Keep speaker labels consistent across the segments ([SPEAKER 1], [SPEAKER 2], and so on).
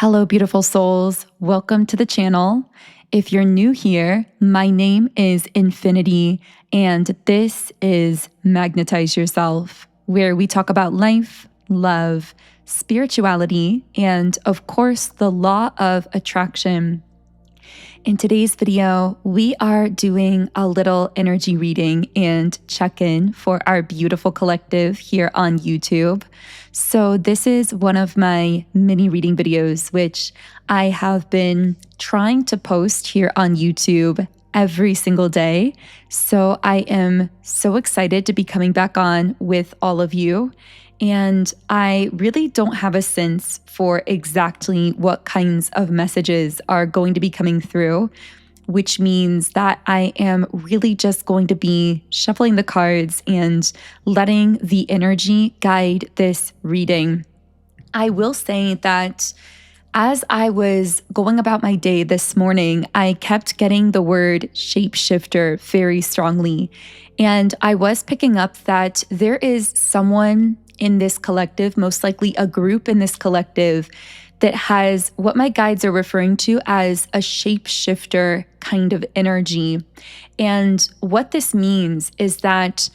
[SPEAKER 1] Hello, beautiful souls. Welcome to the channel. If you're new here, my name is Infinity, and this is Magnetize Yourself, where we talk about life, love, spirituality, and of course, the law of attraction. In today's video, we are doing a little energy reading and check-in for our beautiful collective here on YouTube. So this is one of my mini reading videos, which I have been trying to post here on YouTube every single day. So I am so excited to be coming back on with all of you. And I really don't have a sense for exactly what kinds of messages are going to be coming through, which means that I am really just going to be shuffling the cards and letting the energy guide this reading. I will say that as I was going about my day this morning, I kept getting the word shapeshifter very strongly. And I was picking up that there is someone in this collective, most likely a group in this collective, that has what my guides are referring to as a shapeshifter kind of energy. And what this means is that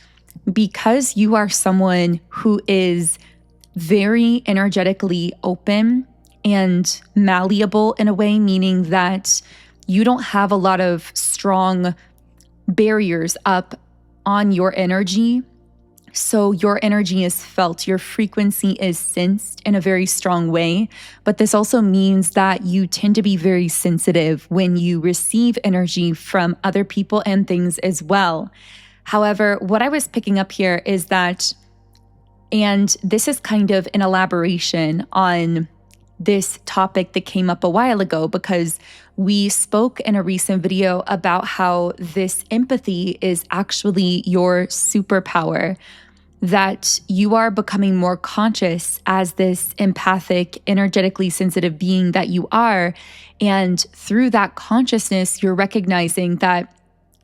[SPEAKER 1] because you are someone who is very energetically open and malleable in a way, meaning that you don't have a lot of strong barriers up on your energy. So your energy is felt, your frequency is sensed in a very strong way. But this also means that you tend to be very sensitive when you receive energy from other people and things as well. However, what I was picking up here is that, and this is kind of an elaboration on this topic that came up a while ago, because we spoke in a recent video about how this empathy is actually your superpower, that you are becoming more conscious as this empathic, energetically sensitive being that you are. And through that consciousness, you're recognizing that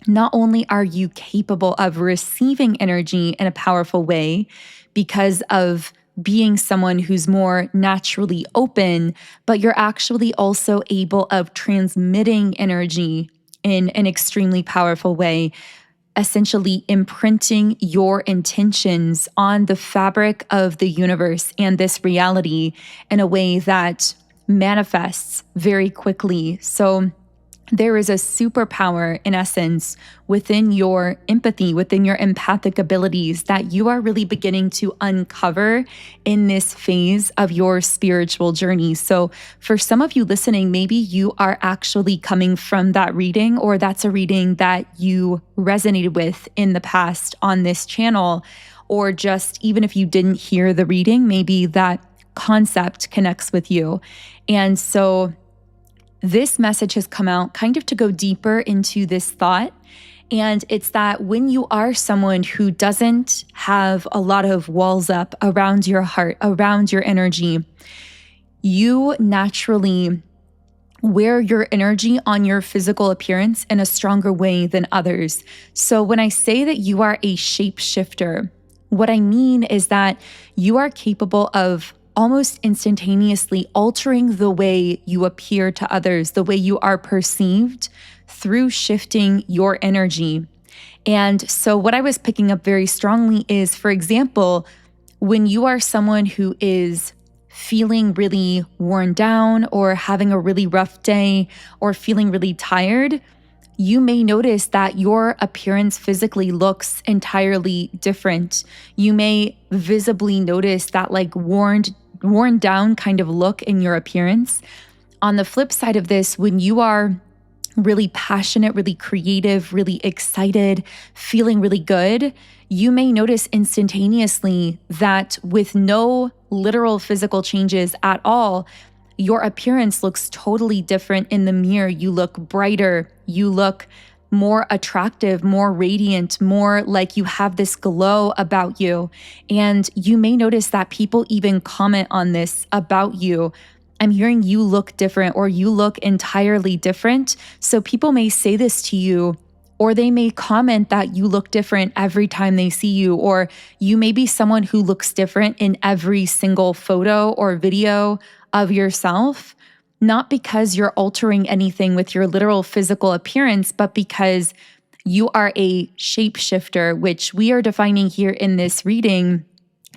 [SPEAKER 1] not only are you capable of receiving energy in a powerful way because of being someone who's more naturally open, but you're actually also able of transmitting energy in an extremely powerful way, essentially imprinting your intentions on the fabric of the universe and this reality in a way that manifests very quickly. So there is a superpower, in essence, within your empathy, within your empathic abilities that you are really beginning to uncover in this phase of your spiritual journey. So for some of you listening, maybe you are actually coming from that reading, or that's a reading that you resonated with in the past on this channel, or just even if you didn't hear the reading, maybe that concept connects with you. And so this message has come out kind of to go deeper into this thought. And it's that when you are someone who doesn't have a lot of walls up around your heart, around your energy, you naturally wear your energy on your physical appearance in a stronger way than others. So when I say that you are a shapeshifter, what I mean is that you are capable of almost instantaneously altering the way you appear to others, the way you are perceived through shifting your energy. And so what I was picking up very strongly is, for example, when you are someone who is feeling really worn down or having a really rough day or feeling really tired, you may notice that your appearance physically looks entirely different. You may visibly notice that worn down kind of look in your appearance. On the flip side of this, when you are really passionate, really creative, really excited, feeling really good, you may notice instantaneously that with no literal physical changes at all, your appearance looks totally different in the mirror. You look brighter, you look more attractive, more radiant, more like you have this glow about you. And you may notice that people even comment on this about you. I'm hearing you look different, or you look entirely different. So people may say this to you, or they may comment that you look different every time they see you, or you may be someone who looks different in every single photo or video of yourself. not because you're altering anything with your literal physical appearance, but because you are a shapeshifter, which we are defining here in this reading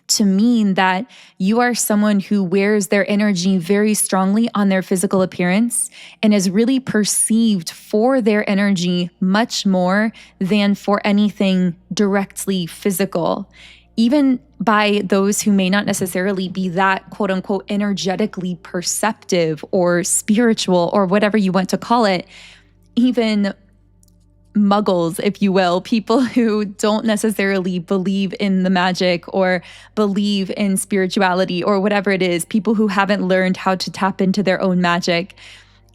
[SPEAKER 1] to mean that you are someone who wears their energy very strongly on their physical appearance and is really perceived for their energy much more than for anything directly physical. Even by those who may not necessarily be that quote unquote energetically perceptive or spiritual or whatever you want to call it, even muggles, if you will, people who don't necessarily believe in the magic or believe in spirituality or whatever it is, people who haven't learned how to tap into their own magic,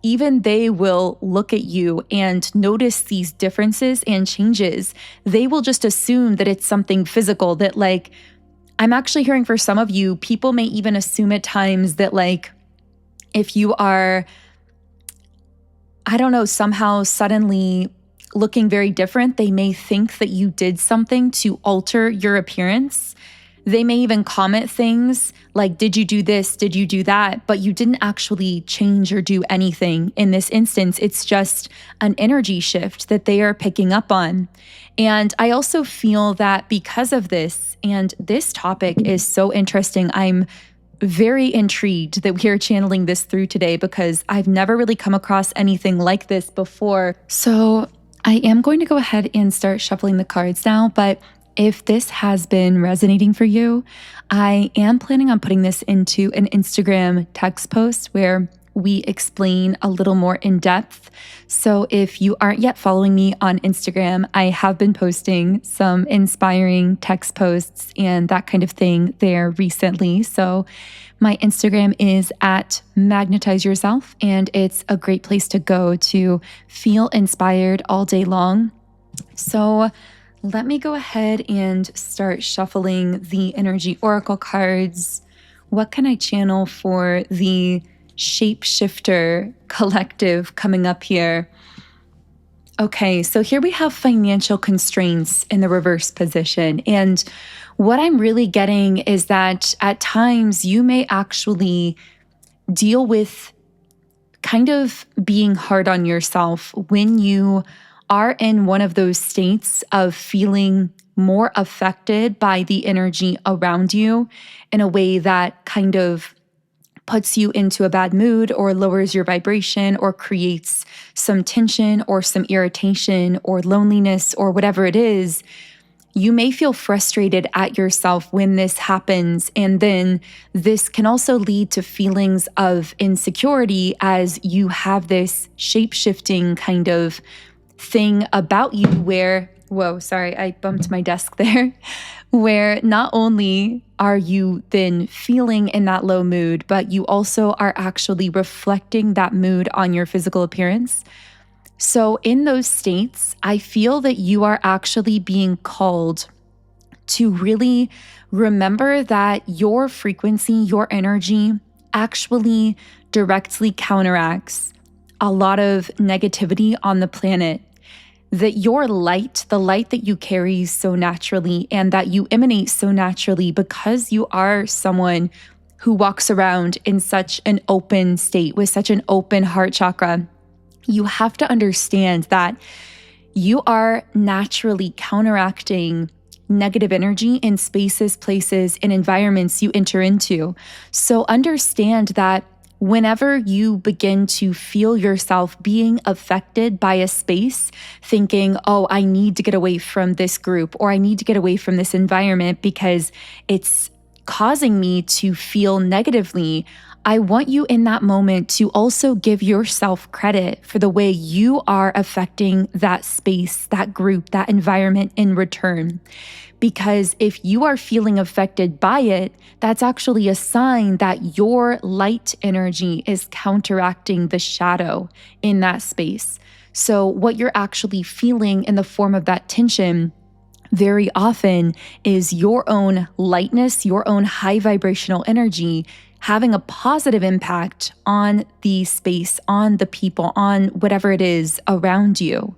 [SPEAKER 1] even they will look at you and notice these differences and changes. They will just assume that it's something physical, that like, I'm actually hearing for some of you, people may even assume at times that like, if you are, I don't know, somehow suddenly looking very different, they may think that you did something to alter your appearance. They may even comment things like, did you do this? Did you do that? But you didn't actually change or do anything. In this instance, it's just an energy shift that they are picking up on. And I also feel that because of this, and this topic is so interesting, I'm very intrigued that we are channeling this through today because I've never really come across anything like this before. So I am going to go ahead and start shuffling the cards now, but if this has been resonating for you, I am planning on putting this into an Instagram text post where we explain a little more in depth. So if you aren't yet following me on Instagram, I have been posting some inspiring text posts and that kind of thing there recently. So my Instagram is at Magnetize Yourself, and it's a great place to go to feel inspired all day long. So let me go ahead and start shuffling the energy oracle cards. What can I channel for the Shapeshifter collective coming up here? Okay, so here we have financial constraints in the reverse position. And what I'm really getting is that at times you may actually deal with kind of being hard on yourself when you are in one of those states of feeling more affected by the energy around you in a way that kind of puts you into a bad mood or lowers your vibration or creates some tension or some irritation or loneliness or whatever it is. You may feel frustrated at yourself when this happens, and then this can also lead to feelings of insecurity as you have this shape-shifting kind of thing about you where, whoa, sorry, I bumped my desk there, where not only are you then feeling in that low mood, but you also are actually reflecting that mood on your physical appearance. So in those states, I feel that you are actually being called to really remember that your frequency, your energy actually directly counteracts a lot of negativity on the planet. That your light, the light that you carry so naturally and that you emanate so naturally because you are someone who walks around in such an open state with such an open heart chakra, you have to understand that you are naturally counteracting negative energy in spaces, places, and environments you enter into. So understand that whenever you begin to feel yourself being affected by a space, thinking, oh, I need to get away from this group or I need to get away from this environment because it's causing me to feel negatively, I want you in that moment to also give yourself credit for the way you are affecting that space, that group, that environment in return. Because if you are feeling affected by it, that's actually a sign that your light energy is counteracting the shadow in that space. So what you're actually feeling in the form of that tension very often is your own lightness, your own high vibrational energy having a positive impact on the space, on the people, on whatever it is around you.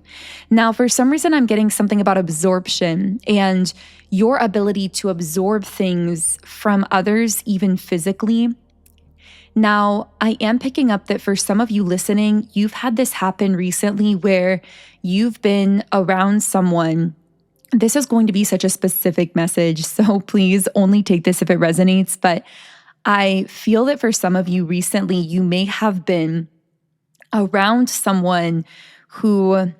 [SPEAKER 1] Now, for some reason, I'm getting something about absorption and your ability to absorb things from others, even physically. Now, I am picking up that for some of you listening, you've had this happen recently where you've been around someone. This is going to be such a specific message, so please only take this if it resonates. But I feel that for some of you recently, you may have been around someone who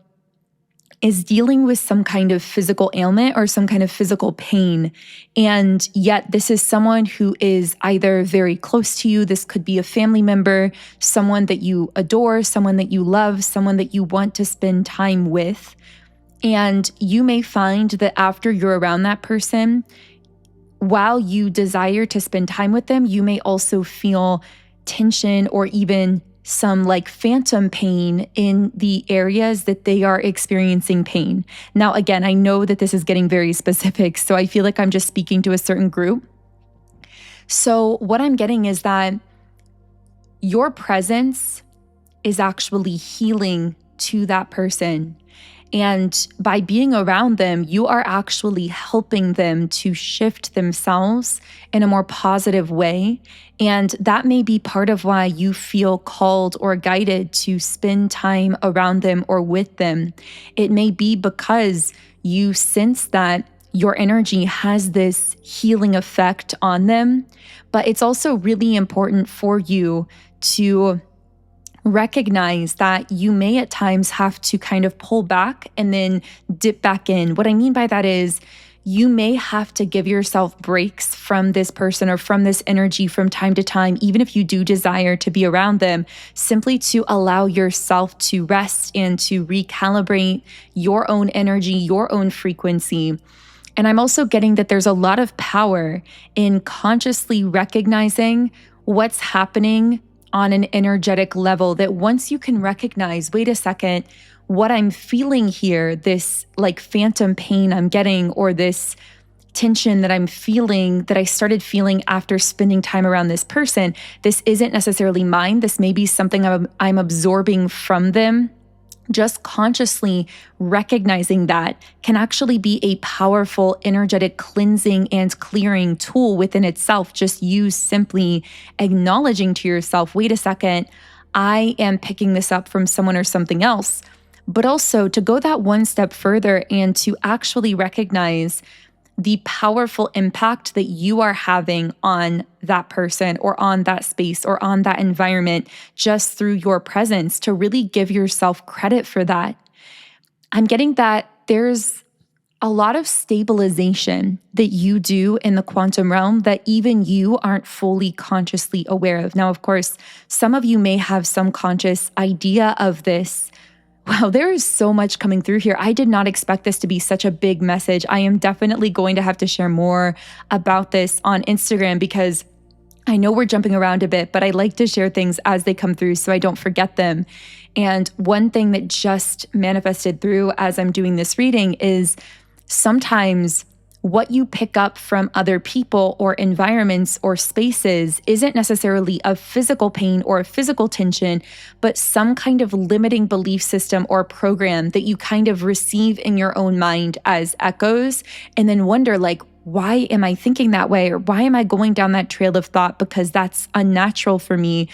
[SPEAKER 1] is dealing with some kind of physical ailment or some kind of physical pain. And yet this is someone who is either very close to you. This could be a family member, someone that you adore, someone that you love, someone that you want to spend time with. And you may find that after you're around that person, while you desire to spend time with them, you may also feel tension or even some like phantom pain in the areas that they are experiencing pain. Now, again, I know that this is getting very specific, so I feel like I'm just speaking to a certain group. So what I'm getting is that your presence is actually healing to that person. And by being around them, you are actually helping them to shift themselves in a more positive way. And that may be part of why you feel called or guided to spend time around them or with them. It may be because you sense that your energy has this healing effect on them. But it's also really important for you to recognize that you may at times have to kind of pull back and then dip back in. What I mean by that is you may have to give yourself breaks from this person or from this energy from time to time, even if you do desire to be around them, simply to allow yourself to rest and to recalibrate your own energy, your own frequency. And I'm also getting that there's a lot of power in consciously recognizing what's happening on an energetic level, that once you can recognize, wait a second, what I'm feeling here, this like phantom pain I'm getting, or this tension that I'm feeling, that I started feeling after spending time around this person, this isn't necessarily mine. This may be something I'm absorbing from them. Just consciously recognizing that can actually be a powerful energetic cleansing and clearing tool within itself. Just you simply acknowledging to yourself, wait a second, I am picking this up from someone or something else. But also to go that one step further and to actually recognize the powerful impact that you are having on that person or on that space or on that environment just through your presence, to really give yourself credit for that. I'm getting that there's a lot of stabilization that you do in the quantum realm that even you aren't fully consciously aware of. Now, of course, some of you may have some conscious idea of this. Wow, there is so much coming through here. I did not expect this to be such a big message. I am definitely going to have to share more about this on Instagram because I know we're jumping around a bit, but I like to share things as they come through so I don't forget them. And one thing that just manifested through as I'm doing this reading is sometimes what you pick up from other people or environments or spaces isn't necessarily a physical pain or a physical tension, but some kind of limiting belief system or program that you kind of receive in your own mind as echoes and then wonder like, why am I thinking that way? Or why am I going down that trail of thought? Because that's unnatural for me.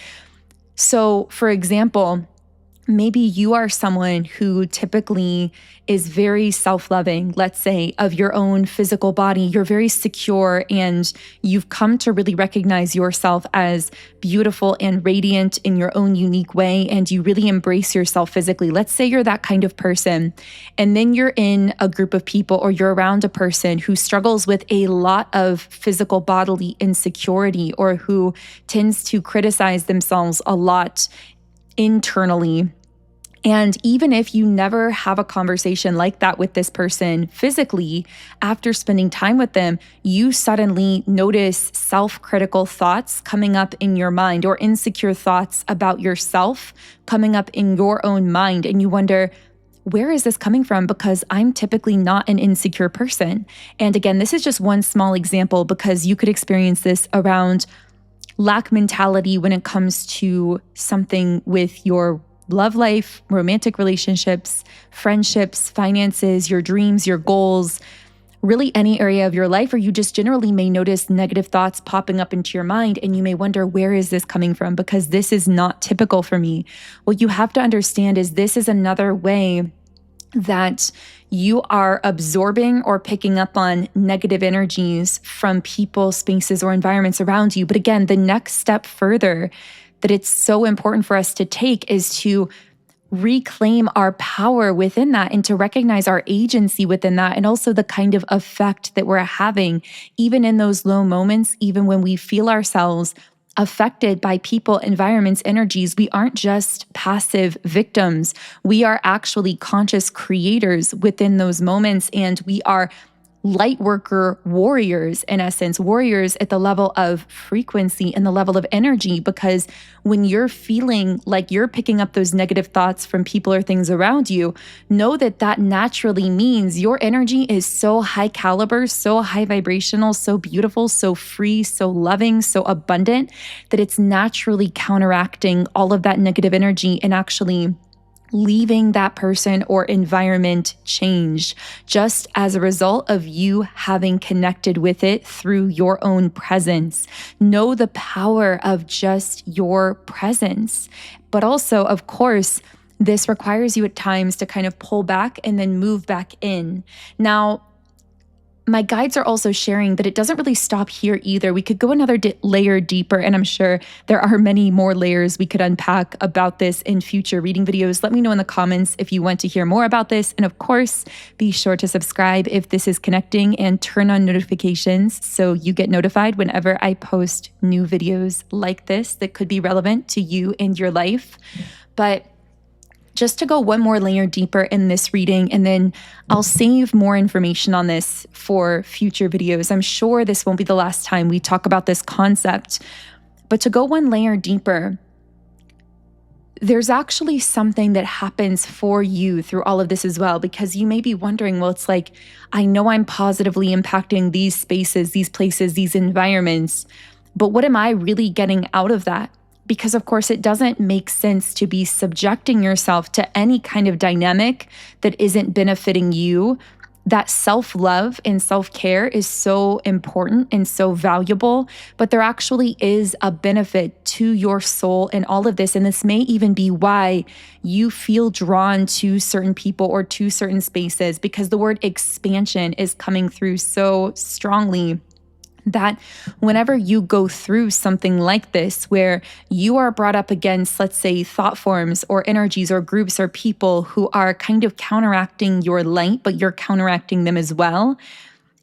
[SPEAKER 1] So for example, maybe you are someone who typically is very self-loving, let's say, of your own physical body. You're very secure and you've come to really recognize yourself as beautiful and radiant in your own unique way, and you really embrace yourself physically. Let's say you're that kind of person, and then you're in a group of people or you're around a person who struggles with a lot of physical bodily insecurity or who tends to criticize themselves a lot internally. And even if you never have a conversation like that with this person physically, after spending time with them, you suddenly notice self-critical thoughts coming up in your mind or insecure thoughts about yourself coming up in your own mind. And you wonder, where is this coming from? Because I'm typically not an insecure person. And again, this is just one small example because you could experience this around lack mentality when it comes to something with your love life, romantic relationships, friendships, finances, your dreams, your goals, really any area of your life, or you just generally may notice negative thoughts popping up into your mind and you may wonder, where is this coming from? Because this is not typical for me. What you have to understand is this is another way that you are absorbing or picking up on negative energies from people, spaces, or environments around you. But again, the next step further that it's so important for us to take is to reclaim our power within that and to recognize our agency within that, and also the kind of effect that we're having, even in those low moments, even when we feel ourselves affected by people, environments, energies. We aren't just passive victims. We are actually conscious creators within those moments, and we are light worker warriors, in essence, warriors at the level of frequency and the level of energy. Because when you're feeling like you're picking up those negative thoughts from people or things around you, know that that naturally means your energy is so high caliber, so high vibrational, so beautiful, so free, so loving, so abundant, that it's naturally counteracting all of that negative energy and actually leaving that person or environment changed just as a result of you having connected with it through your own presence. Know the power of just your presence. But also, of course, this requires you at times to kind of pull back and then move back in. Now, my guides are also sharing that it doesn't really stop here either. We could go another layer deeper, and I'm sure there are many more layers we could unpack about this in future reading videos. Let me know in the comments if you want to hear more about this. And of course, be sure to subscribe if this is connecting and turn on notifications so you get notified whenever I post new videos like this that could be relevant to you and your life. But just to go one more layer deeper in this reading, and then I'll save more information on this for future videos. I'm sure this won't be the last time we talk about this concept, but to go one layer deeper, there's actually something that happens for you through all of this as well, because you may be wondering, well, it's like, I know I'm positively impacting these spaces, these places, these environments, but what am I really getting out of that? Because of course, it doesn't make sense to be subjecting yourself to any kind of dynamic that isn't benefiting you. That self-love and self-care is so important and so valuable, but there actually is a benefit to your soul in all of this. And this may even be why you feel drawn to certain people or to certain spaces, because the word expansion is coming through so strongly. That whenever you go through something like this, where you are brought up against, let's say, thought forms or energies or groups or people who are kind of counteracting your light, but you're counteracting them as well,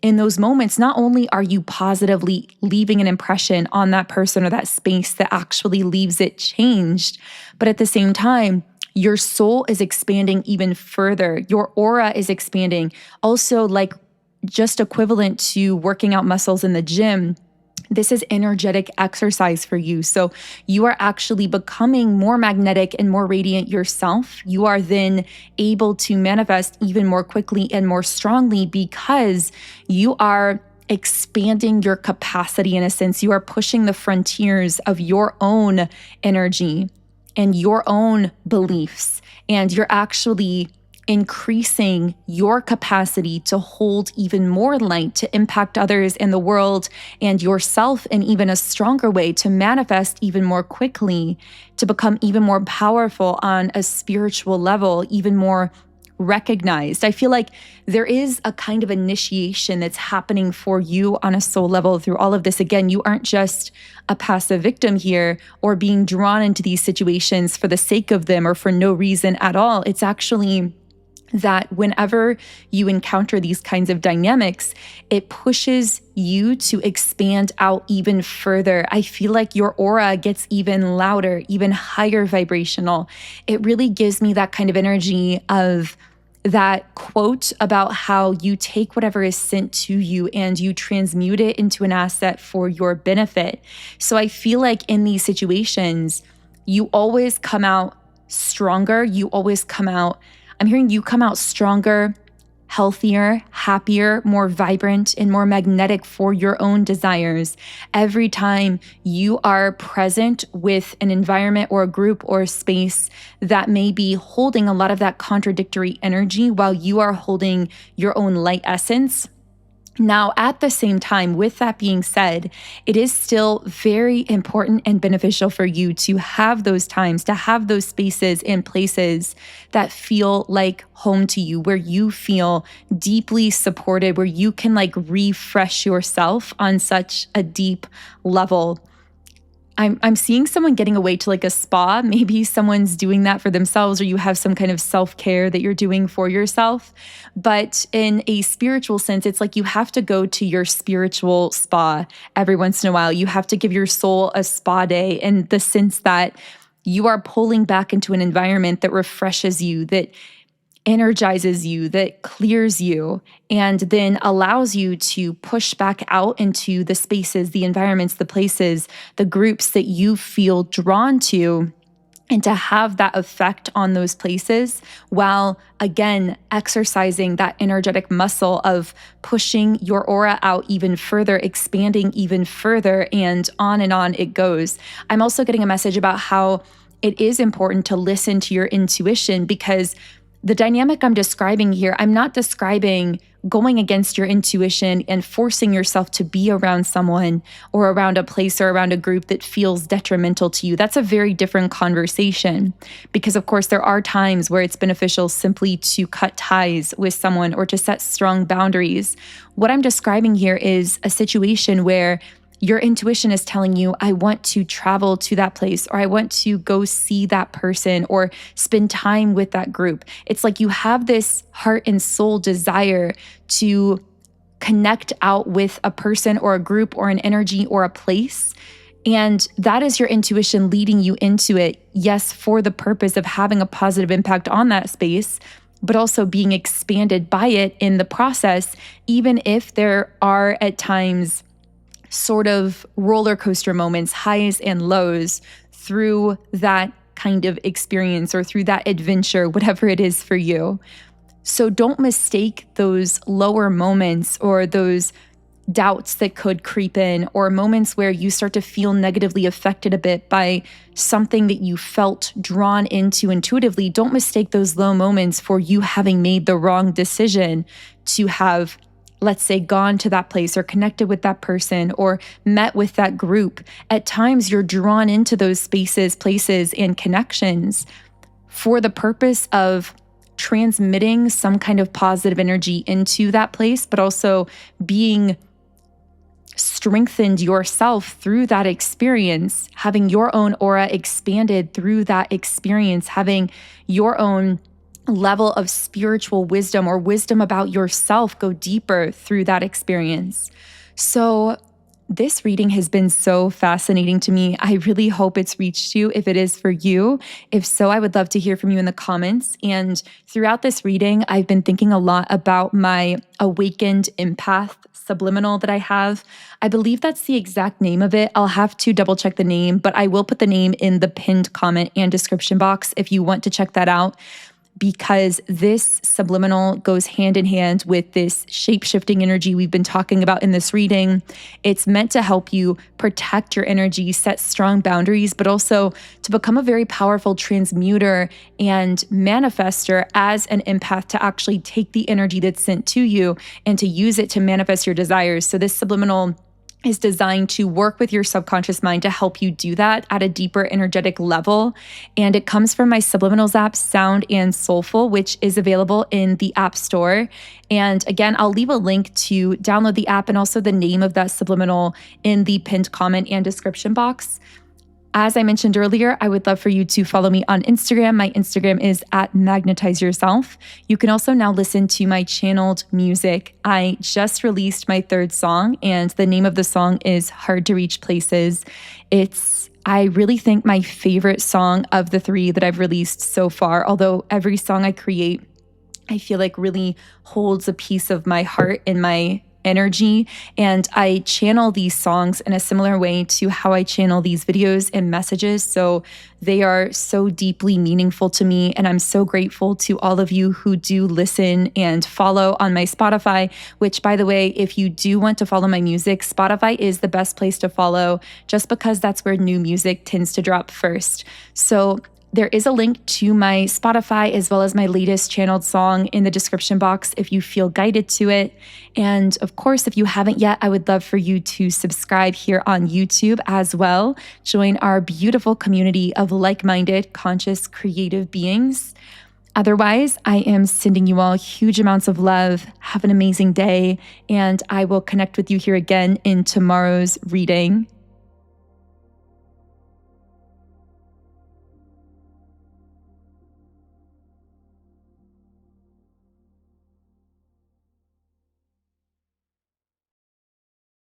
[SPEAKER 1] in those moments, not only are you positively leaving an impression on that person or that space that actually leaves it changed, but at the same time, your soul is expanding even further. Your aura is expanding. Also, like, just equivalent to working out muscles in the gym, this is energetic exercise for you. So you are actually becoming more magnetic and more radiant yourself. You are then able to manifest even more quickly and more strongly because you are expanding your capacity. In a sense, you are pushing the frontiers of your own energy and your own beliefs, and you're actually increasing your capacity to hold even more light, to impact others in the world and yourself in even a stronger way, to manifest even more quickly, to become even more powerful on a spiritual level, even more recognized. I feel like there is a kind of initiation that's happening for you on a soul level through all of this. Again, you aren't just a passive victim here or being drawn into these situations for the sake of them or for no reason at all. It's actually that whenever you encounter these kinds of dynamics, it pushes you to expand out even further. I feel like your aura gets even louder, even higher vibrational. It really gives me that kind of energy of that quote about how you take whatever is sent to you and you transmute it into an asset for your benefit. So I feel like in these situations, you always come out stronger. You always come out, I'm hearing you come out stronger, healthier, happier, more vibrant, and more magnetic for your own desires every time you are present with an environment or a group or a space that may be holding a lot of that contradictory energy while you are holding your own light essence. Now, at the same time, with that being said, it is still very important and beneficial for you to have those times, to have those spaces and places that feel like home to you, where you feel deeply supported, where you can like refresh yourself on such a deep level. I'm seeing someone getting away to like a spa. Maybe someone's doing that for themselves, or you have some kind of self-care that you're doing for yourself. But in a spiritual sense, it's like you have to go to your spiritual spa every once in a while. You have to give your soul a spa day, in the sense that you are pulling back into an environment that refreshes you, that energizes you, that clears you, and then allows you to push back out into the spaces, the environments, the places, the groups that you feel drawn to, and to have that effect on those places while, again, exercising that energetic muscle of pushing your aura out even further, expanding even further, and on it goes. I'm also getting a message about how it is important to listen to your intuition, because the dynamic I'm describing here, I'm not describing going against your intuition and forcing yourself to be around someone or around a place or around a group that feels detrimental to you. That's a very different conversation, because of course there are times where it's beneficial simply to cut ties with someone or to set strong boundaries. What I'm describing here is a situation where your intuition is telling you, I want to travel to that place, or I want to go see that person or spend time with that group. It's like you have this heart and soul desire to connect out with a person or a group or an energy or a place. And that is your intuition leading you into it. Yes, for the purpose of having a positive impact on that space, but also being expanded by it in the process, even if there are at times sort of roller coaster moments, highs and lows through that kind of experience or through that adventure, whatever it is for you. So don't mistake those lower moments or those doubts that could creep in, or moments where you start to feel negatively affected a bit by something that you felt drawn into intuitively. Don't mistake those low moments for you having made the wrong decision to have, let's say, gone to that place or connected with that person or met with that group. At times, you're drawn into those spaces, places, and connections for the purpose of transmitting some kind of positive energy into that place, but also being strengthened yourself through that experience, having your own aura expanded through that experience, having your own level of spiritual wisdom or wisdom about yourself go deeper through that experience. So this reading has been so fascinating to me. I really hope it's reached you if it is for you. If so, I would love to hear from you in the comments. And throughout this reading, I've been thinking a lot about my awakened empath subliminal that I have. I believe that's the exact name of it. I'll have to double check the name, but I will put the name in the pinned comment and description box if you want to check that out, because this subliminal goes hand in hand with this shape-shifting energy we've been talking about in this reading. It's meant to help you protect your energy, set strong boundaries, but also to become a very powerful transmuter and manifester as an empath, to actually take the energy that's sent to you and to use it to manifest your desires. So this subliminal is designed to work with your subconscious mind to help you do that at a deeper energetic level. And it comes from my Subliminals app, Sound and Soulful, which is available in the App Store. And again, I'll leave a link to download the app and also the name of that subliminal in the pinned comment and description box. As I mentioned earlier, I would love for you to follow me on Instagram. My Instagram is @magnetizeyourself. You can also now listen to my channeled music. I just released my third song, and the name of the song is Hard to Reach Places. It's, I really think, my favorite song of the 3 that I've released so far, although every song I create, I feel like really holds a piece of my heart and my energy, and I channel these songs in a similar way to how I channel these videos and messages. So they are so deeply meaningful to me, and I'm so grateful to all of you who do listen and follow on my Spotify, which, by the way, if you do want to follow my music, Spotify is the best place to follow, just because that's where new music tends to drop first. So There is a link to my Spotify as well as my latest channeled song in the description box if you feel guided to it. And of course, if you haven't yet, I would love for you to subscribe here on YouTube as well. Join our beautiful community of like-minded, conscious, creative beings. Otherwise, I am sending you all huge amounts of love. Have an amazing day, and I will connect with you here again in tomorrow's reading.